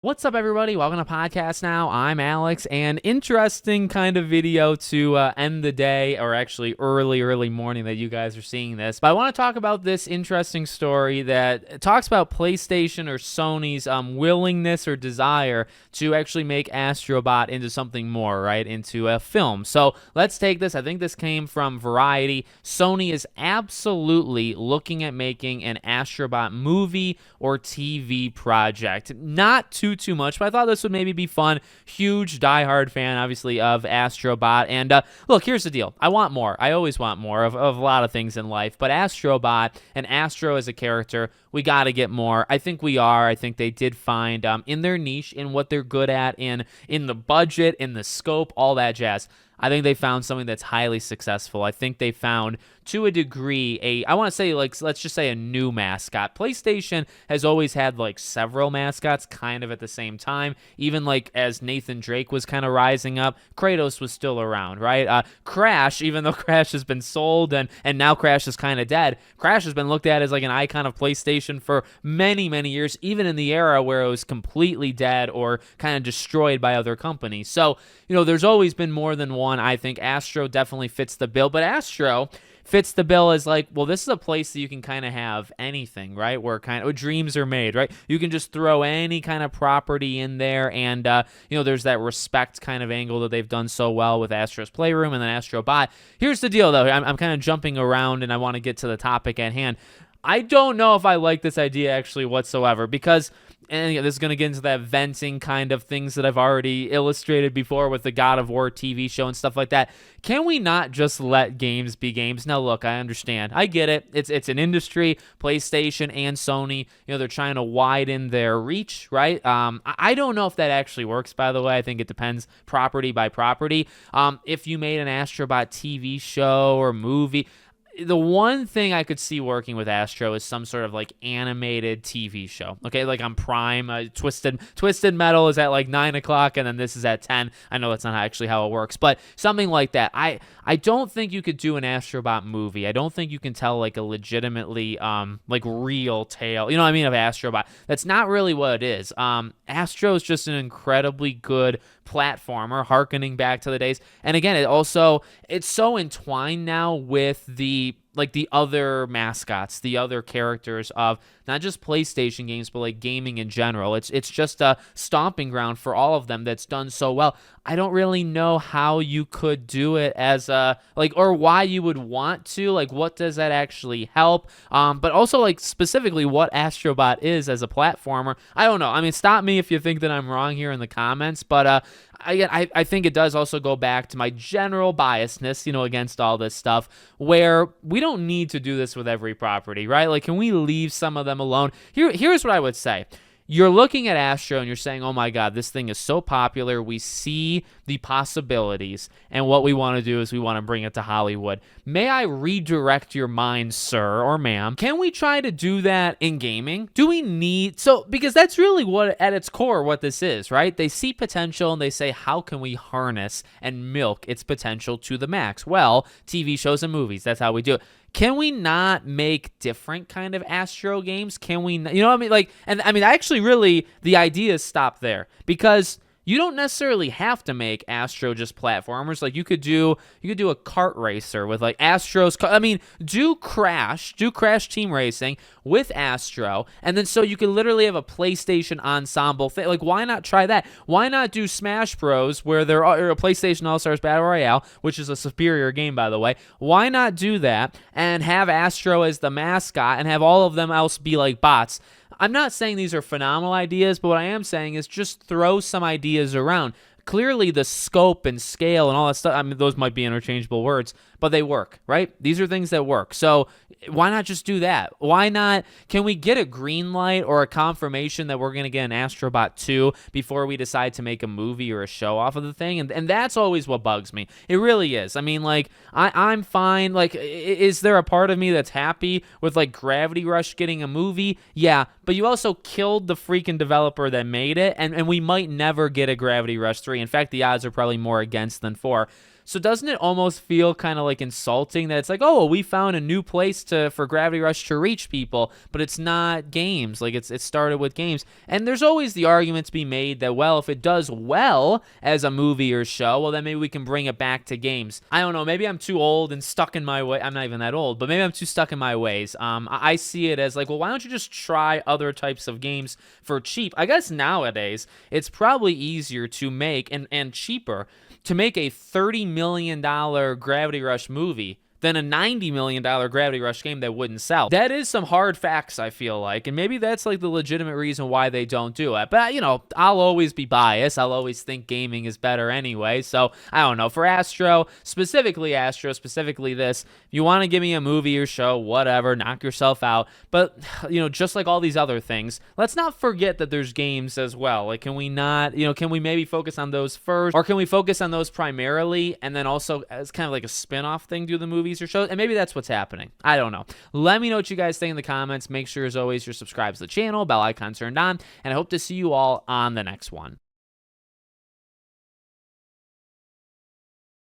What's up, everybody? Welcome to Podcast Now. I'm Alex, and interesting kind of video to end the day, or actually early morning that you guys are seeing this. But I want to talk about this interesting story that talks about PlayStation or Sony's willingness or desire to actually make Astro Bot into something more, right? Into a film. So let's take this. I think this came from Variety. Sony is absolutely looking at making an Astro Bot movie or TV project. Not too much, but I thought this would maybe be fun. Huge diehard fan, obviously, of Astro Bot. And look, here's the deal. I want more. I always want more of a lot of things in life. But Astro Bot and Astro as a character, we got to get more. I think we are. I think they did find in their niche, in what they're good at, in the budget, in the scope, all that jazz. I think they found something that's highly successful. I think they found, to a degree, I want to say, like, let's just say a new mascot. PlayStation has always had, like, several mascots kind of at the same time. Even, like, as Nathan Drake was kind of rising up, Kratos was still around, right? Crash, even though Crash has been sold and now Crash is kind of dead, Crash has been looked at as, like, an icon of PlayStation for many years, even in the era where it was completely dead or kind of destroyed by other companies. So, you know, there's always been more than one. I think Astro definitely fits the bill, but Astro fits the bill as, like, well, this is a place that you can kind of have anything, right? Where kind of dreams are made, right? You can just throw any kind of property in there, and you know, there's that respect kind of angle that they've done so well with Astro's Playroom and then Astro Bot. Here's the deal, though. I'm kind of jumping around, and I want to get to the topic at hand. I don't know if I like this idea actually whatsoever, because, and this is going to get into that venting kind of things that I've already illustrated before with the God of War TV show and stuff like that. Can we not just let games be games? Now, look, I understand. I get it. It's an industry. PlayStation and Sony, you know, they're trying to widen their reach, right? I don't know if that actually works, by the way. I think it depends property by property. If you made an Astro Bot TV show or movie, the one thing I could see working with Astro is some sort of, like, animated TV show. Okay, like on Prime, Twisted Metal is at like 9 o'clock, and then this is at 10. I know that's not actually how it works, but something like that. I don't think you could do an Astro Bot movie. I don't think you can tell, like, a legitimately like real tale, you know what I mean, of Astro Bot. That's not really what it is. Astro is just an incredibly good platformer, harkening back to the days. And again, it's so entwined now with the other mascots, the other characters of not just PlayStation games, but like gaming in general. It's just a stomping ground for all of them that's done so well. I don't really know how you could do it as or why you would want to, like, what does that actually help? But also, like, specifically what Astro Bot is as a platformer. I don't know. I mean, stop me if you think that I'm wrong here in the comments, but I think it does also go back to my general biasness, you know, against all this stuff, where we don't need to do this with every property, right? Like, can we leave some of them alone? Here's what I would say. You're looking at Astro and you're saying, oh my God, this thing is so popular. We see the possibilities, and what we want to do is we want to bring it to Hollywood. May I redirect your mind, sir or ma'am? Can we try to do that in gaming? Do we need, because that's really what, at its core, what this is, right? They see potential and they say, how can we harness and milk its potential to the max? Well, TV shows and movies, that's how we do it. Can we not make different kind of Astro games? Can we, you know what I mean? Like, and I mean, actually, really, the ideas stop there, because you don't necessarily have to make Astro just platformers. Like, you could do a kart racer with, like, Astro's. I mean, do Crash Team Racing with Astro, and then so you could literally have a PlayStation ensemble thing. Like, why not try that? Why not do Smash Bros, where there are a PlayStation All-Stars Battle Royale, which is a superior game, by the way. Why not do that and have Astro as the mascot and have all of them else be like bots? I'm not saying these are phenomenal ideas, but what I am saying is just throw some ideas around. Clearly, the scope and scale and all that stuff, I mean, those might be interchangeable words, but they work, right? These are things that work. So why not just do that? Why not? Can we get a green light or a confirmation that we're going to get an Astro Bot 2 before we decide to make a movie or a show off of the thing? And that's always what bugs me. It really is. I mean, like, I'm fine. Like, is there a part of me that's happy with, like, Gravity Rush getting a movie? Yeah, but you also killed the freaking developer that made it, and we might never get a Gravity Rush 3. In fact, the odds are probably more against than for. So doesn't it almost feel kind of like insulting that it's like, oh, well, we found a new place for Gravity Rush to reach people, but it's not games. Like it started with games. And there's always the argument to be made that, well, if it does well as a movie or show, well, then maybe we can bring it back to games. I don't know. Maybe I'm too old and stuck in my way. I'm not even that old, but maybe I'm too stuck in my ways. I see it as like, well, why don't you just try other types of games for cheap? I guess nowadays it's probably easier to make and cheaper to make a $30 million Gravity Rush movie than a $90 million Gravity Rush game that wouldn't sell. That is some hard facts, I feel like, and maybe that's like the legitimate reason why they don't do it. But, you know, I'll always be biased. I'll always think gaming is better anyway, so I don't know. For Astro, specifically this, if you want to give me a movie or show, whatever, knock yourself out. But, you know, just like all these other things, let's not forget that there's games as well. Like, can we not, you know, can we maybe focus on those first, or can we focus on those primarily, and then also as kind of like a spin-off thing, do the movies or shows? And maybe that's what's happening. I don't know. Let me know what you guys think in the comments. Make sure, as always, you're subscribed to the channel, bell icon turned on, and I hope to see you all on the next one.